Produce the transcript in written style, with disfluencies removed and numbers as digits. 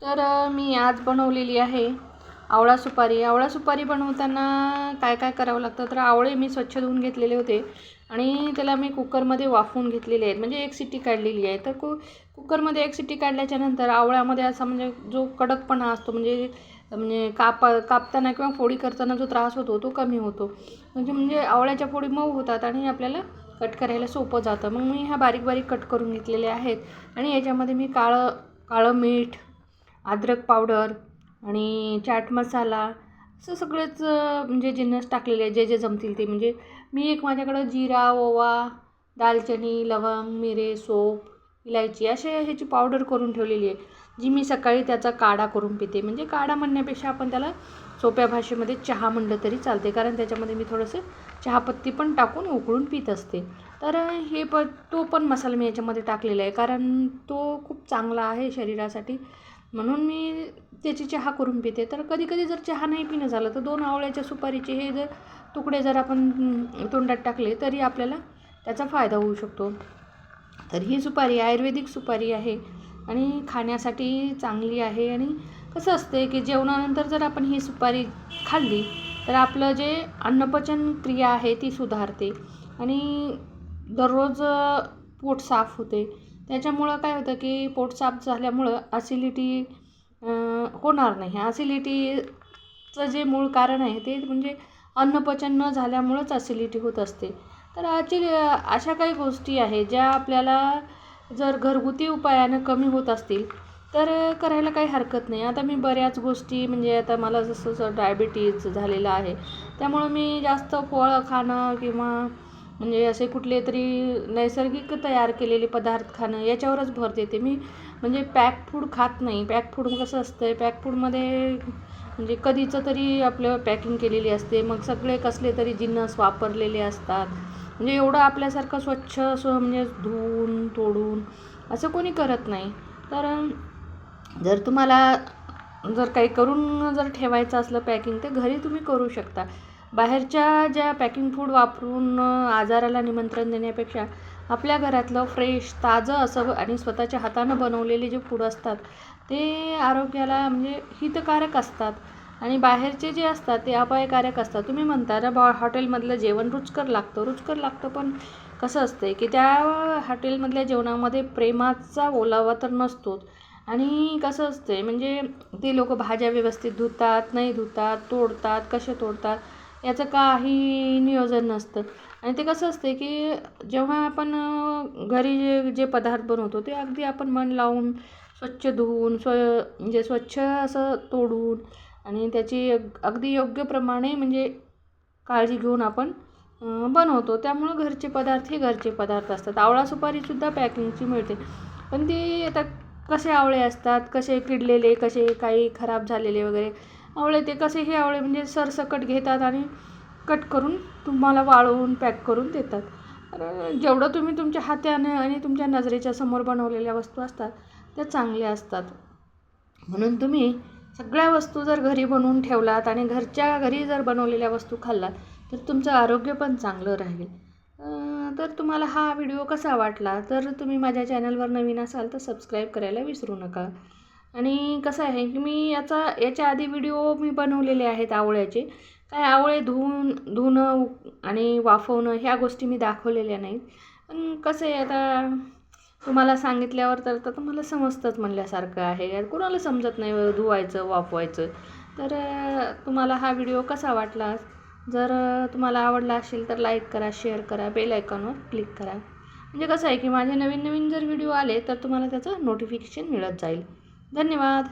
तर मी आज बनवलेली आहे आवळा सुपारी. आवळा सुपारी बनवताना काय काय करावं लागतं, तर आवळे मी स्वच्छ धुवून घेतलेले होते आणि त्याला मी कुकरमध्ये वाफवून घेतलेले आहेत, म्हणजे एक शिट्टी काढलेली आहे. तर कुकरमध्ये एक शिट्टी काढल्याच्यानंतर आवळ्यामध्ये असा म्हणजे जो कडकपणा असतो, म्हणजे म्हणजे कापताना किंवा फोडी करताना जो त्रास होतो तो कमी होतो. म्हणजे आवळ्याच्या फोडी मऊ होतात आणि आपल्याला कट करायला सोपं जातं. मग मी ह्या बारीक बारीक कट करून घेतलेले आहेत आणि याच्यामध्ये मी काळं मीठ, अद्रक पावडर आणि चाट मसाला असं सगळेच म्हणजे जिन्नस टाकलेले आहे, जे जमतील ते. म्हणजे मी एक माझ्याकडं जिरा, ओवा, दालचिनी, लवंग, मिरे, सोप, इलायची असे ह्याची पावडर करून ठेवलेली आहे, जी मी सकाळी त्याचा काढा करून पिते. म्हणजे काढा म्हणण्यापेक्षा आपण त्याला सोप्या भाषेमध्ये चहा म्हणलं तरी चालते, कारण त्याच्यामध्ये मी थोडंसं चहापत्ती पण टाकून उकळून पित असते. तर तो पण मसाला मी याच्यामध्ये टाकलेला आहे, कारण तो खूप चांगला आहे शरीरासाठी, म्हणून मी त्याची चहा करून पिते. तर कधीकधी जर चहा नाही पिणं झालं तर 2 आवळ्याच्या सुपारीचे हे जर तुकडे जर आपण तोंडात टाकले तरी आपल्याला त्याचा फायदा होऊ शकतो. तर ही सुपारी आयुर्वेदिक सुपारी आहे आणि खाण्यासाठी चांगली आहे. आणि कसं असते की जेवणानंतर जर आपण ही सुपारी खाल्ली तर आपलं जे अन्नपचन क्रिया आहे ती सुधारते आणि दररोज पोट साफ होते. त्याच्यामुळं काय होतं की पोट साफ झाल्यामुळं ॲसिडिटी होणार नाही. ॲसिडिटीचं जे मूळ कारण आहे ते म्हणजे अन्नपचन न झाल्यामुळंच ॲसिडिटी होत असते. तर अशा काही गोष्टी आहेत ज्या आपल्याला जर घरगुती उपायानं कमी होत असतील तर करायला काही हरकत नाही. आता मी बऱ्याच गोष्टी म्हणजे आता मला जसं डायबिटीज झालेलं आहे, त्यामुळं मी जास्त फळं खाणं किंवा म्हणजे असे कुठले तरी नैसर्गिक तयार केलेले पदार्थ खाणं याच्यावरच भर देते मी. म्हणजे पॅक फूड खात नाही. पॅक फूड कसं असतं, पॅक फूडमध्ये म्हणजे कधीचं तरी आपलं पॅकिंग केलेली असते, मग सगळे कसले तरी जिन्नस वापरलेले असतात. म्हणजे एवढं आपल्यासारखं स्वच्छ असं म्हणजे धुवून तोडून असं कोणी करत नाही. तर जर तुम्हाला जर काही करून जर ठेवायचं असलं पॅकिंग, तर घरी तुम्ही करू शकता. बाहेरच्या ज्या पॅकिंग फूड वापरून आजाराला निमंत्रण देण्यापेक्षा आपल्या घरातलं फ्रेश ताजं असं आणि स्वतःच्या हातानं बनवलेले जे फूड असतात ते आरोग्याला म्हणजे हितकारक असतात आणि बाहेरचे जे असतात ते अपायकारक असतात. तुम्ही म्हणता ना हॉटेलमधलं जेवण रुचकर लागतं, पण कसं असतं की त्या हॉटेलमधल्या जेवणामध्ये प्रेमाचा ओलावा तर नसतोच. आणि कसं असतं म्हणजे ते लोक भाज्या व्यवस्थित धुतात नाही धुतात, तोडतात कसे तोडतात याचं काही नियोजन नसतं. आणि ते कसं असते की जेव्हा आपण घरी जे पदार्थ बनवतो ते अगदी आपण मन लावून स्वच्छ धुवून म्हणजे स्वच्छ असं तोडून आणि त्याची अगदी योग्य प्रमाणे म्हणजे काळजी घेऊन आपण बनवतो. त्यामुळं घरचे पदार्थ असतात. आवळा सुपारीसुद्धा पॅकिंगची मिळते, पण ती आता कसे आवळे असतात, कसे किडलेले, कसे काही खराब झालेले वगैरे आवळे, ते कसे हे आवळे म्हणजे सरसकट घेतात आणि कट करून तुम्हाला वाळवून पॅक करून देतात. तर जेवढं तुम्ही तुमच्या हाताने आणि तुमच्या नजरेच्या समोर बनवलेल्या वस्तू असतात त्या चांगल्या असतात. म्हणून तुम्ही सगळ्या वस्तू जर घरी बनवून ठेवलात आणि घरच्या घरी जर बनवलेल्या वस्तू खाल्लात तर तुमचं आरोग्य पण चांगलं राहील. तर तुम्हाला हा व्हिडिओ कसा वाटला, तर तुम्ही माझ्या चॅनलवर नवीन असाल तर सबस्क्राईब करायला विसरू नका. आणि कसं आहे की मी याच्या आधी व्हिडिओ मी बनवलेले आहेत आवळ्याचे. काय आवळे धुणं आणि वाफवणं ह्या गोष्टी मी दाखवलेल्या नाहीत. पण कसं आहे आता तुम्हाला सांगितल्यावर तर तुम्हाला समजतंच म्हणल्यासारखं आहे. कुणाला समजत नाही धुवायचं वाफवायचं. तर तुम्हाला हा व्हिडिओ कसा वाटला, जर तुम्हाला आवडला असेल तर लाईक करा, शेअर करा, बेल आयकॉनवर क्लिक करा. म्हणजे कसं आहे की माझे नवीन जर व्हिडिओ आले तर तुम्हाला त्याचं नोटिफिकेशन मिळत जाईल. धन्यवाद.